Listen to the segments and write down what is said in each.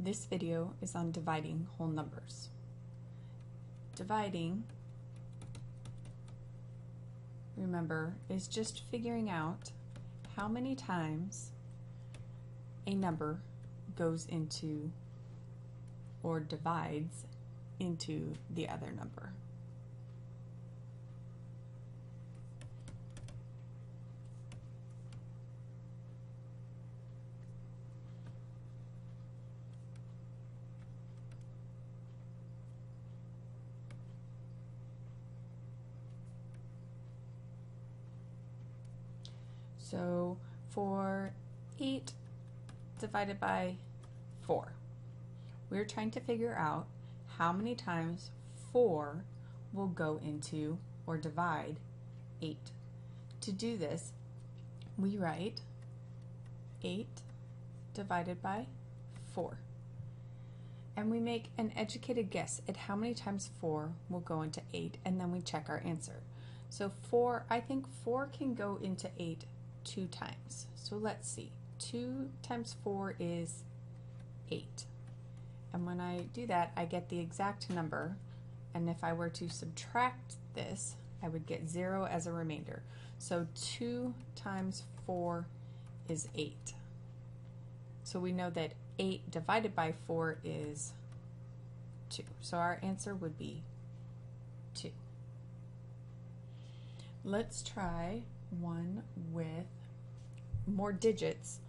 This video is on dividing whole numbers. Dividing, remember, is just figuring out how many times a number goes into or divides into the other number. So for 8 divided by 4, we're trying to figure out how many times 4 will go into or divide 8. To do this, we write 8 divided by 4. And we make an educated guess at how many times 4 will go into 8, and then we check our answer. So I think 4 can go into 8 2 times. So let's see. 2 times 4 is 8. And when I do that, I get the exact number. And if I were to subtract this, I would get 0 as a remainder. So 2 times 4 is 8. So we know that 8 divided by 4 is 2. So our answer would be 2. Let's try one with more digits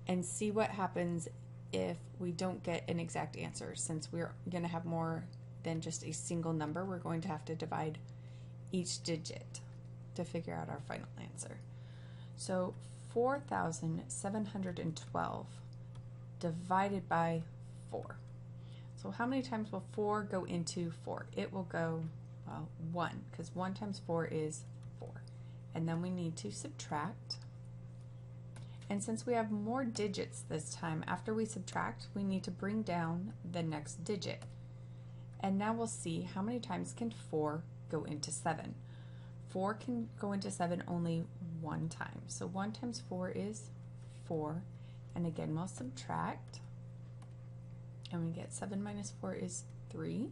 and see what happens if we don't get an exact answer. Since we're going to have more than just a single number, we're going to have to divide each digit to figure out our final answer. So 4,712 divided by 4. So how many times will 4 go into 4? It will go, well, 1, because 1 times 4 is 4. And then we need to subtract. And since we have more digits this time, after we subtract, we need to bring down the next digit. And now we'll see how many times can 4 go into 7. 4 can go into 7 only 1 time. So 1 times 4 is 4. And again, we'll subtract. And we get 7 minus 4 is 3.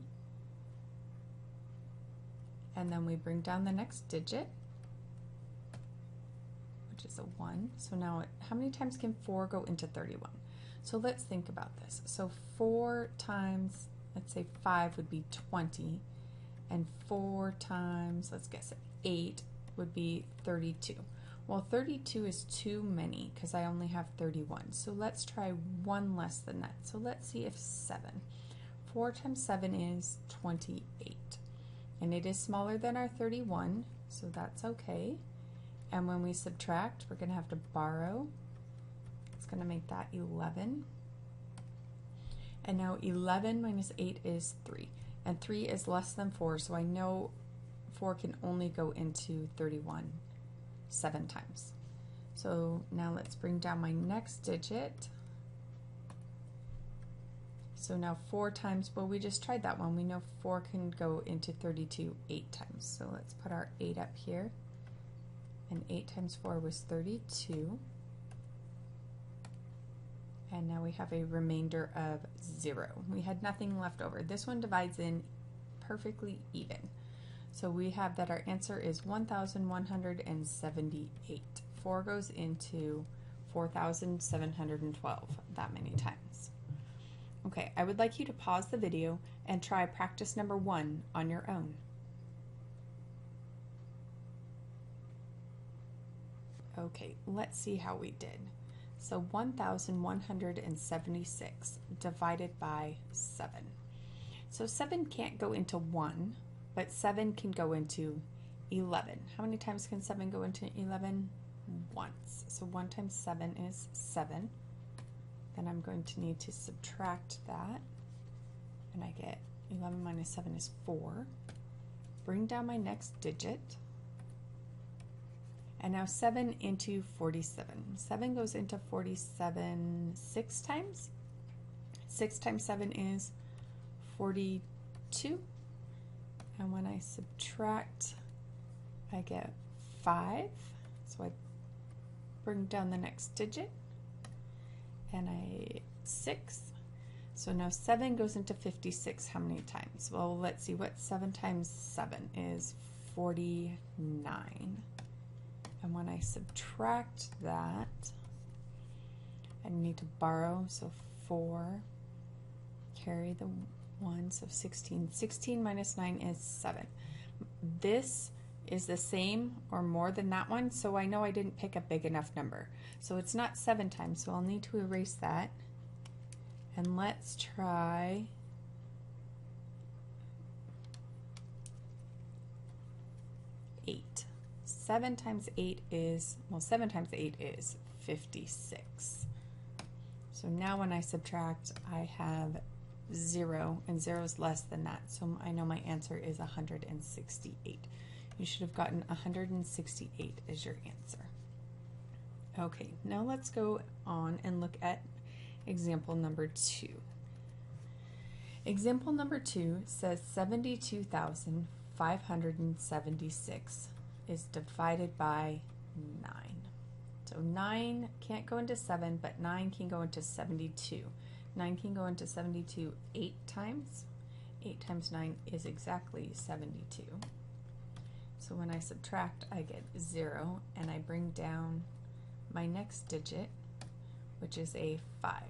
And then we bring down the next digit, which is a 1. So now how many times can 4 go into 31? So let's think about this. So 4 times, let's say 5 would be 20, and 4 times, let's guess it, 8 would be 32. Well, 32 is too many because I only have 31. So let's try one less than that. So let's see if 7. 4 times 7 is 28. And it is smaller than our 31, so that's okay. And when we subtract, we're going to have to borrow. It's going to make that 11. And now 11 minus 8 is 3. And 3 is less than 4, so I know 4 can only go into 31 7 times. So now let's bring down my next digit. So now 4 times, well, we just tried that one. We know 4 can go into 32 8 times. So let's put our 8 up here. And 8 times 4 was 32. And now we have a remainder of 0. We had nothing left over. This one divides in perfectly even. So we have that our answer is 1,178. 4 goes into 4,712 that many times. Okay, I would like you to pause the video and try practice number 1 on your own. Okay, let's see how we did. So 1,176 divided by 7. So 7 can't go into 1, but 7 can go into 11. How many times can 7 go into 11? Once. So 1 times 7 is 7. Then I'm going to need to subtract that, and I get 11 minus 7 is 4. Bring down my next digit. And now 7 into 47. 7 goes into 47 6 times. 6 times 7 is 42. And when I subtract, I get 5. So I bring down the next digit, and 6. So now 7 goes into 56 how many times? Well, let's see, what 7 times 7 is 49. And when I subtract that, I need to borrow, so 4, carry the 1, so 16. 16 minus 9 is 7. This is the same or more than that one, so I know I didn't pick a big enough number. So it's not 7 times, so I'll need to erase that. And let's try 8. 7 times 8 is, well, 7 times 8 is 56. So now when I subtract, I have 0, and 0 is less than that, so I know my answer is 168. You should have gotten 168 as your answer. Okay, now let's go on and look at example number 2. Example number 2 says 72,576 is divided by 9. So 9 can't go into 7, but 9 can go into 72. 9 can go into 72 8 times. 8 times 9 is exactly 72. So when I subtract, I get 0, and I bring down my next digit, which is a 5.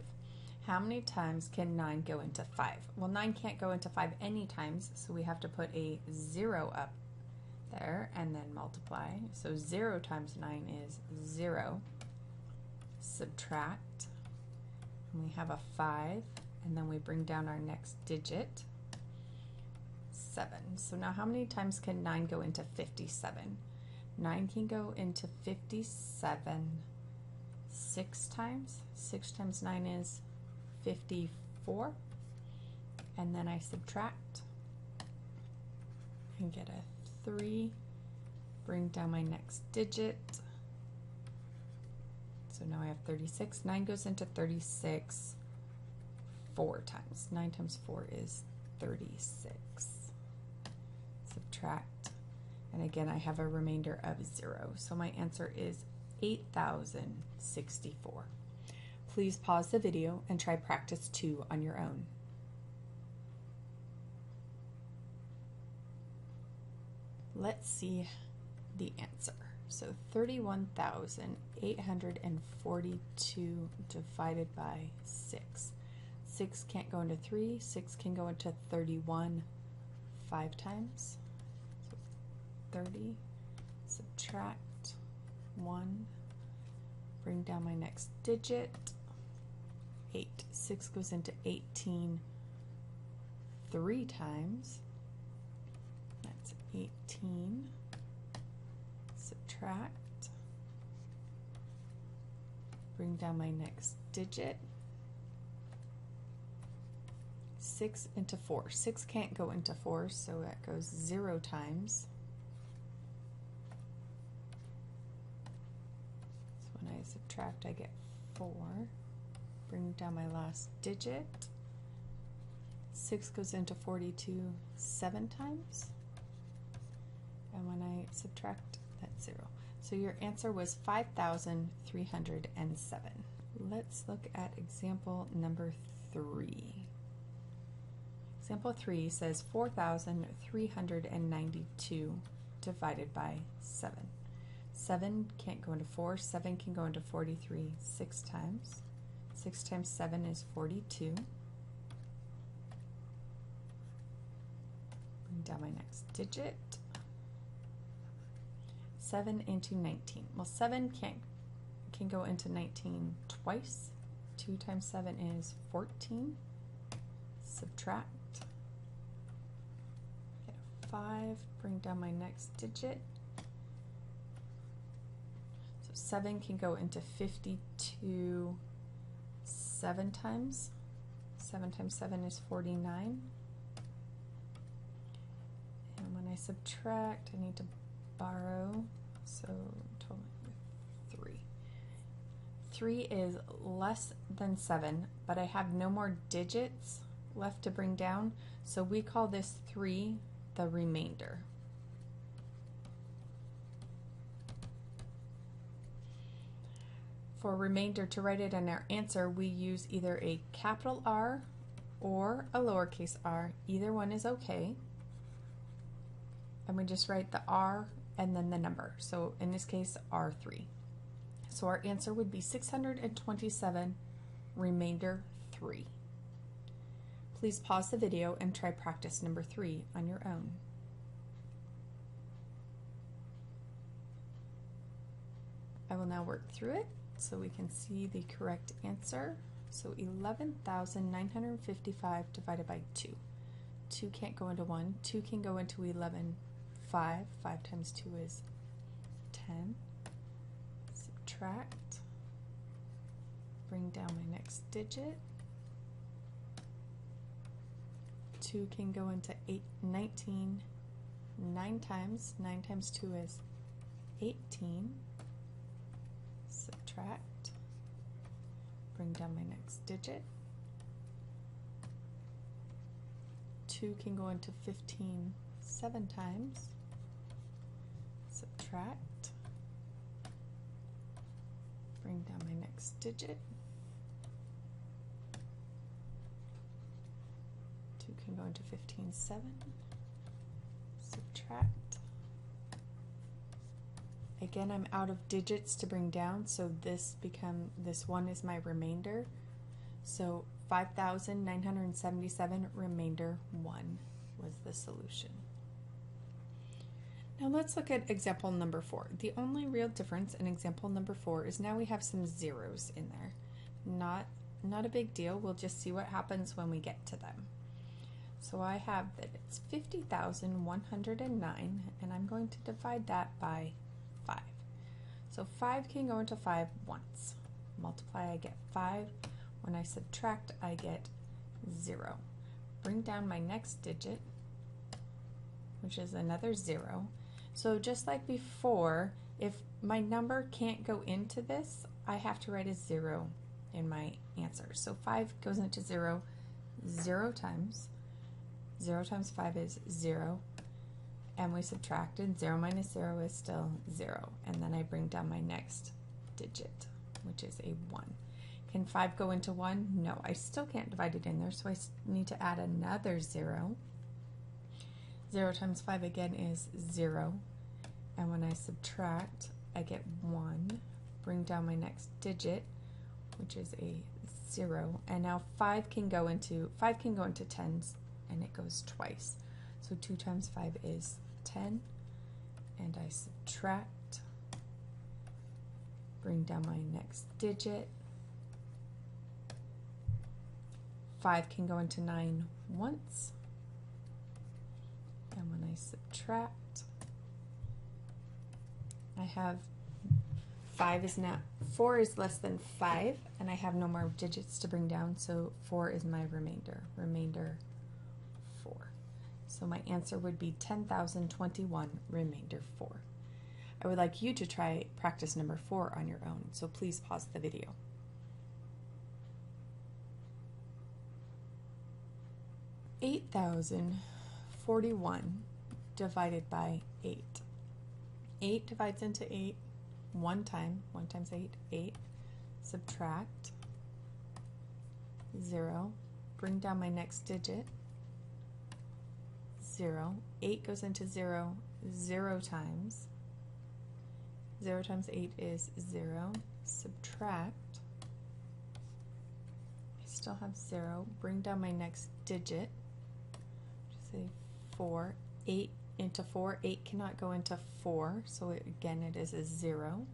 How many times can 9 go into 5? Well, 9 can't go into 5 any times, so we have to put a 0 up there and then multiply. So 0 times 9 is 0. Subtract, and we have a 5, and then we bring down our next digit, 7. So now how many times can 9 go into 57? 9 can go into 57 6 times. 6 times 9 is 54. And then I subtract and get a 3. Bring down my next digit. So now I have 36. 9 goes into 36 4 times. 9 times 4 is 36. Subtract, and again I have a remainder of 0. So my answer is 8,064. Please pause the video and try practice 2 on your own. Let's see the answer. So 31,842 divided by 6. 6 can't go into 3. 6 can go into 31 5 times. So 30, subtract 1, bring down my next digit, 8. 6 goes into 18 3 times. That's 18. Subtract, bring down my next digit, 6 into 4. 6 can't go into 4, so that goes 0 times. So when I subtract, I get 4. Bring down my last digit. 6 goes into 42 7 times. And when I subtract, that's 0. So your answer was 5,307. Let's look at example number 3. Example 3 says 4,392 divided by 7. 7 can't go into 4. 7 can go into 43 6 times. 6 times 7 is 42. Bring down my next digit. 7 into 19. Well, 7 can go into 19 twice. 2 times 7 is 14. Subtract. Get a 5. Bring down my next digit. So 7 can go into 52 7 times. 7 times 7 is 49. And when I subtract, I need to borrow, so total 3. 3 is less than 7, but I have no more digits left to bring down, so we call this 3 the remainder. For remainder, to write it in our answer, we use either a capital R or a lowercase r. Either one is okay. And we just write the r and then the number. So in this case, R3. So our answer would be 627, remainder 3. Please pause the video and try practice number 3 on your own. I will now work through it so we can see the correct answer. So 11,955 divided by 2. 2 can't go into 1. 2 can go into 11. 5. 5 times 2 is 10. Subtract. Bring down my next digit. 2 can go into 19. 9 times 2 is 18. Subtract. Bring down my next digit. 2 can go into 15 7 times. Subtract. Bring down my next digit. 2 can go into 15 7. Subtract. Again, I'm out of digits to bring down, so this 1 is my remainder. So 5,977 remainder 1 was the solution. Now let's look at example number 4. The only real difference in example number 4 is now we have some zeros in there. Not a big deal, we'll just see what happens when we get to them. So I have that it's 50,109, and I'm going to divide that by 5. So 5 can go into 5 once. Multiply, I get 5. When I subtract, I get 0. Bring down my next digit, which is another 0. So just like before, if my number can't go into this, I have to write a 0 in my answer. So 5 goes into 0 0 times. 0 times 5 is 0. And we subtracted. 0 minus 0 is still 0. And then I bring down my next digit, which is a 1. Can 5 go into 1? No, I still can't divide it in there, so I need to add another 0. 0 times 5 again is 0. And when I subtract, I get 1. Bring down my next digit, which is a 0. And now 5 can go into tens, and it goes twice. So 2 times 5 is 10, and I subtract, bring down my next digit. 5 can go into 9 once, and when I subtract, I have 4 is less than 5, and I have no more digits to bring down, so 4 is my remainder 4. So my answer would be 10,021, remainder 4. I would like you to try practice number 4 on your own, so please pause the video. $8,041 divided by 8. 8 divides into 8 one time. 1 times 8, 8. Subtract 0. Bring down my next digit. 0. 8 goes into 0 0 times. 0 times 8 is 0. Subtract. I still have 0. Bring down my next digit. Say 4. 8 into 4. 8 cannot go into 4, so again it is a 0.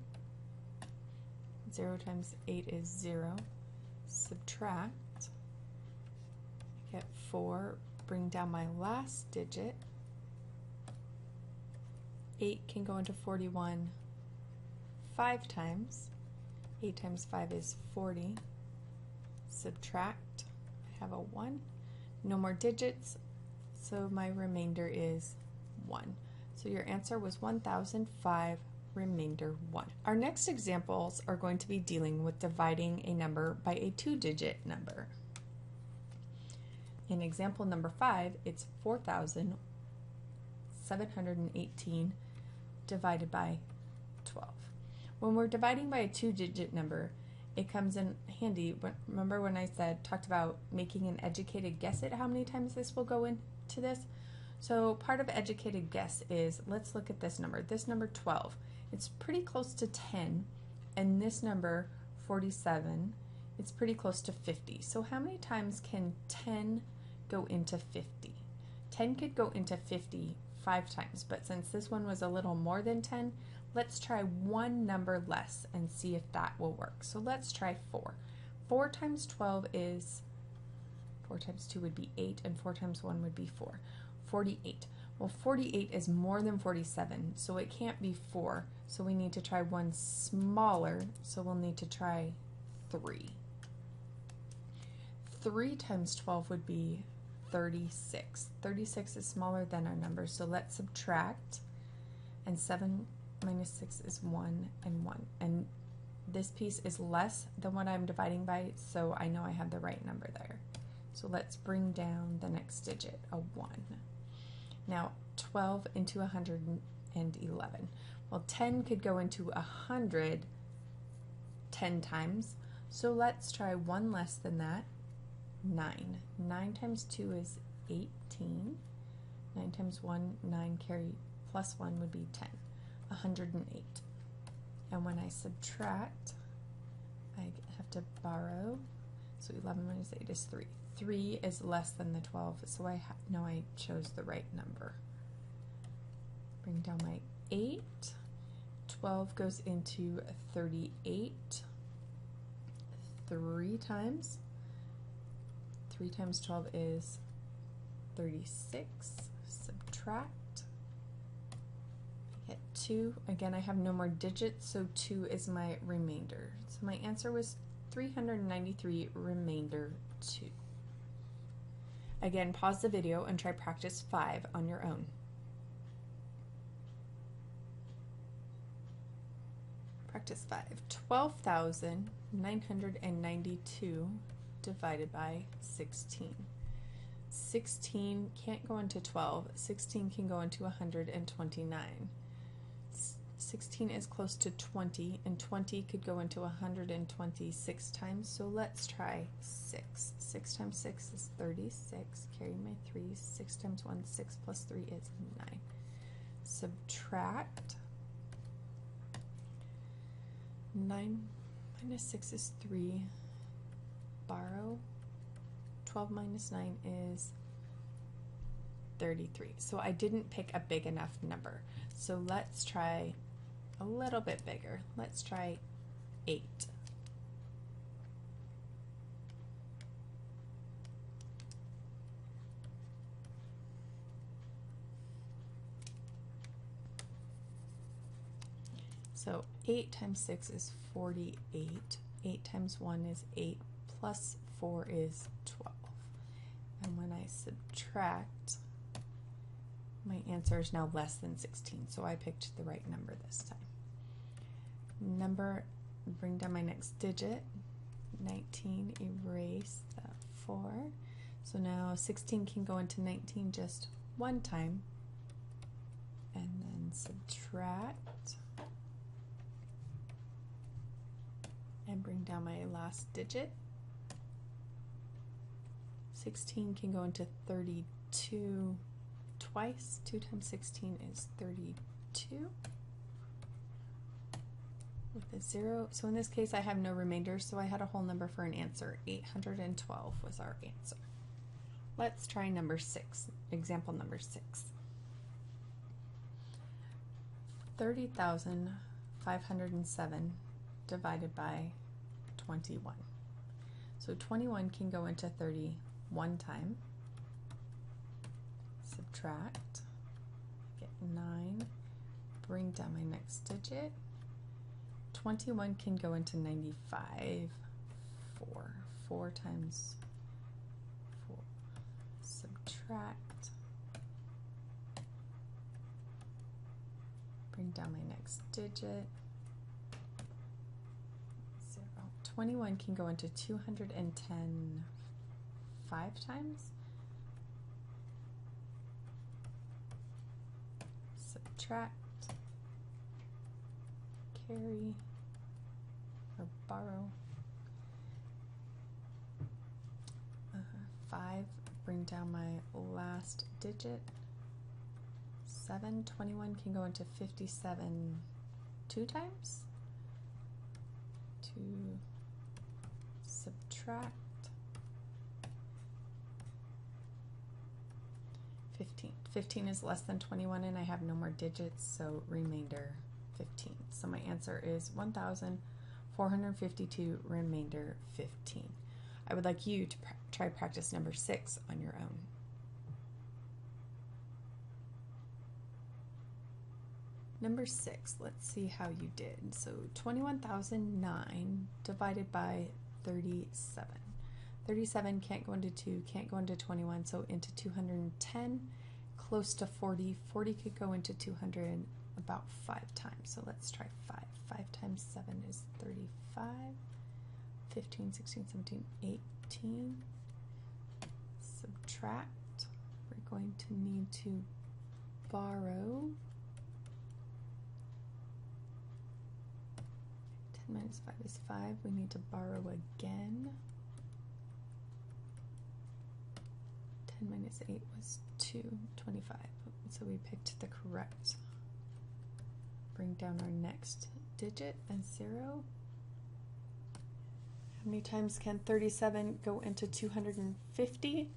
0 times 8 is 0. Subtract. I get 4. Bring down my last digit. 8 can go into 41 5 times. 8 times 5 is 40. Subtract. I have a 1. No more digits, so my remainder is 1. So your answer was 1,005, remainder 1. Our next examples are going to be dealing with dividing a number by a 2-digit number. In example number 5, it's 4,718 divided by 12. When we're dividing by a 2-digit number, it comes in handy. Remember when I talked about making an educated guess at how many times this will go into this? So part of educated guess is, let's look at this number. This number 12, it's pretty close to 10, and this number 47, it's pretty close to 50. So how many times can 10 go into 50? 10 could go into 50 5 times, but since this one was a little more than 10, let's try one number less and see if that will work. So let's try 4. 4 times 12 is, 4 times 2 would be 8, and 4 times 1 would be 4. 48. Well, 48 is more than 47, so it can't be 4. So we need to try one smaller, so we'll need to try 3. 3 times 12 would be 36. 36 is smaller than our number, so let's subtract, and 7 minus 6 is 1 and 1. And this piece is less than what I'm dividing by, so I know I have the right number there. So let's bring down the next digit, a 1. Now 12 into 111. Well, 10 could go into 100 10 times, so let's try one less than that, 9. 9 times 2 is 18. 9 times 1, 9 carry plus 1 would be 10. 108. And when I subtract, I have to borrow, so 11 minus 8 is 3. 3 is less than the 12, so I know I chose the right number. Bring down my 8. 12 goes into 38 3 times. 3 times 12 is 36. Subtract. I get 2. Again, I have no more digits, so 2 is my remainder. So my answer was 393, remainder 2. Again, pause the video and try practice 5 on your own. Practice 5. 12,992 divided by 16. 16 can't go into 12. 16 can go into 129. 16 is close to 20, and 20 could go into 126 times, so let's try 6. 6 times 6 is 36. Carry my 3s. 6 times 1, 6 plus 3 is 9. Subtract. 9 minus 6 is 3. Borrow. 12 minus 9 is 33. So I didn't pick a big enough number. So let's try a little bit bigger. Let's try 8. So 8 times 6 is 48. 8 times 1 is 8, plus 4 is 12. And when I subtract, my answer is now less than 16, so I picked the right number this time. Bring down my next digit, 19, erase the 4. So now 16 can go into 19 just one time, and then subtract, and bring down my last digit. 16 can go into 32 twice. 2 times 16 is 32 with a 0. So in this case I have no remainder, so I had a whole number for an answer. 812 was our answer. Let's try number 6, example number 6. 30,507 divided by 21. So 21 can go into 30 one time. Subtract, get 9, bring down my next digit. 21 can go into 95, 4 times 4. Subtract, bring down my next digit. 0. 21 can go into 210 5 times. Subtract, carry, or borrow. bring down my last digit. 7, 21 can go into 57 2 times. To subtract 15. 15 is less than 21 and I have no more digits, so remainder 15. So my answer is 1,452, remainder 15. I would like you to try practice number 6 on your own. Number 6, let's see how you did. So 21,009 divided by 37. 37 can't go into 2, can't go into 21, so into 210, close to 40. 40 could go into 200 about 5 times, so let's try 5. 5 times 7 is 35. 15, 16, 17, 18. Subtract. We're going to need to borrow. 10 minus 5 is 5. We need to borrow again. 10 minus 8 was 2, 25. So we picked the correct. Bring down our next digit and 0. How many times can 37 go into 250?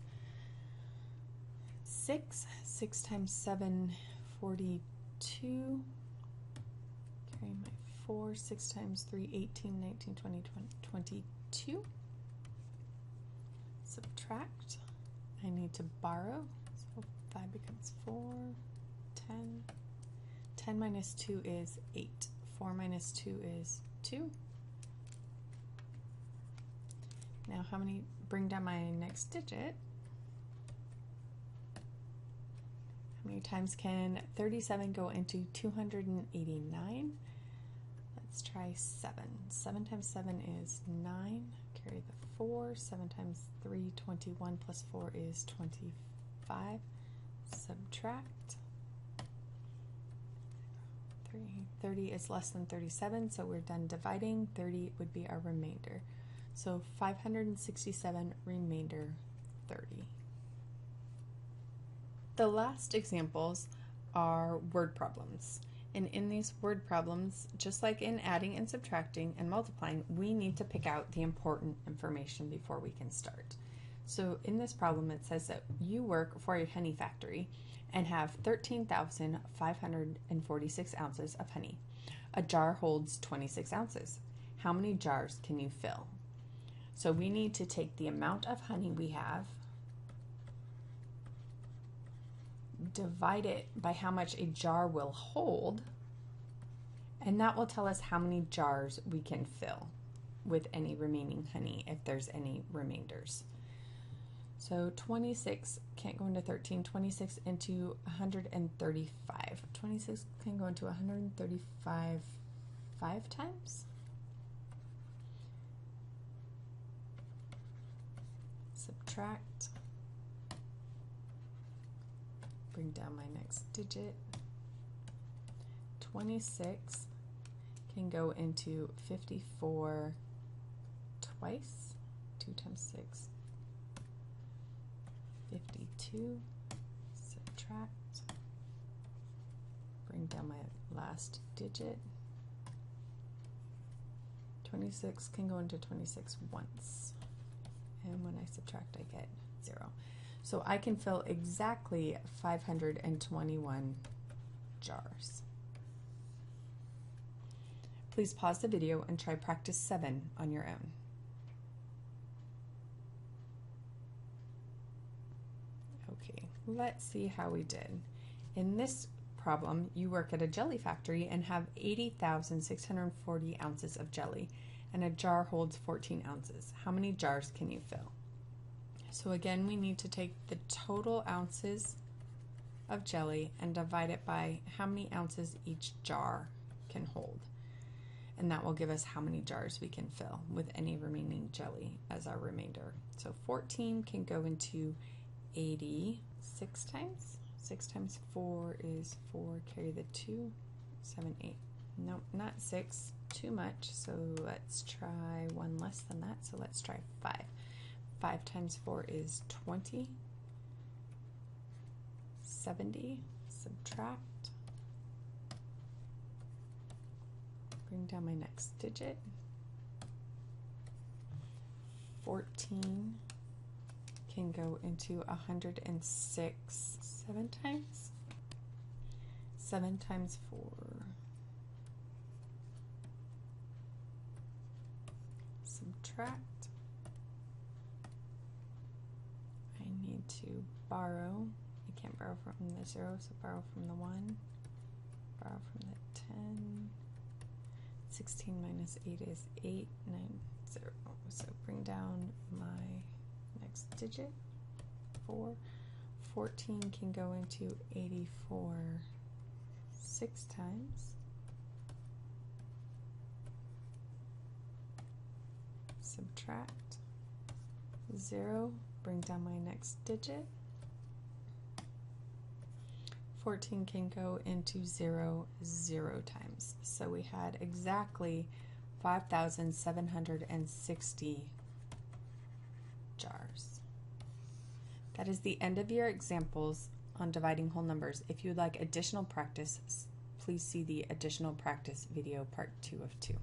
6. 6 times 7, 42. Carry my 4. 6 times 3, 18, 19, 20, 22. Subtract. I need to borrow. So 5 becomes 4, 10. 10 minus 2 is 8. 4 minus 2 is 2. Now how many, bring down my next digit. How many times can 37 go into 289? Let's try 7. 7 times 7 is 9. Carry the 4. 7 times 3, 21 plus 4 is 25. Subtract. 30 is less than 37, so we're done dividing. 30 would be our remainder. So 567, remainder 30. The last examples are word problems. And in these word problems, just like in adding and subtracting and multiplying, we need to pick out the important information before we can start. So in this problem, it says that you work for a honey factory and have 13,546 ounces of honey. A jar holds 26 ounces. How many jars can you fill? So we need to take the amount of honey we have, divide it by how much a jar will hold, and that will tell us how many jars we can fill with any remaining honey if there's any remainders. So 26 can't go into 13, 26 into 135. 26 can go into 135 5 times. Subtract. Bring down my next digit. 26 can go into 54 twice. 2 times 6. 52. Subtract. Bring down my last digit. 26 can go into 26 once. And when I subtract, I get 0. So I can fill exactly 521 jars. Please pause the video and try practice 7 on your own. Okay, let's see how we did. In this problem, you work at a jelly factory and have 80,640 ounces of jelly, and a jar holds 14 ounces. How many jars can you fill? So again, we need to take the total ounces of jelly and divide it by how many ounces each jar can hold. And that will give us how many jars we can fill with any remaining jelly as our remainder. So 14 can go into 80 6 times. 6 times 4 is 4, carry the 2, 7, 8. Nope, not 6, too much, so let's try one less than that, so let's try 5. 5 times 4 is 20, 70, subtract, bring down my next digit. 14 can go into 106 7 times. 7 times 4. Subtract. I need to borrow. I can't borrow from the 0, so borrow from the 1. Borrow from the 10. 16 minus 8 is 8, 9, 0. So bring down my next digit, 4. 14 can go into 84 6 times. Subtract. 0, bring down my next digit. 14 can go into 0 0 times. So we had exactly 5,760 jars. That is the end of your examples on dividing whole numbers. If you would like additional practice, please see the additional practice video part 2 of 2.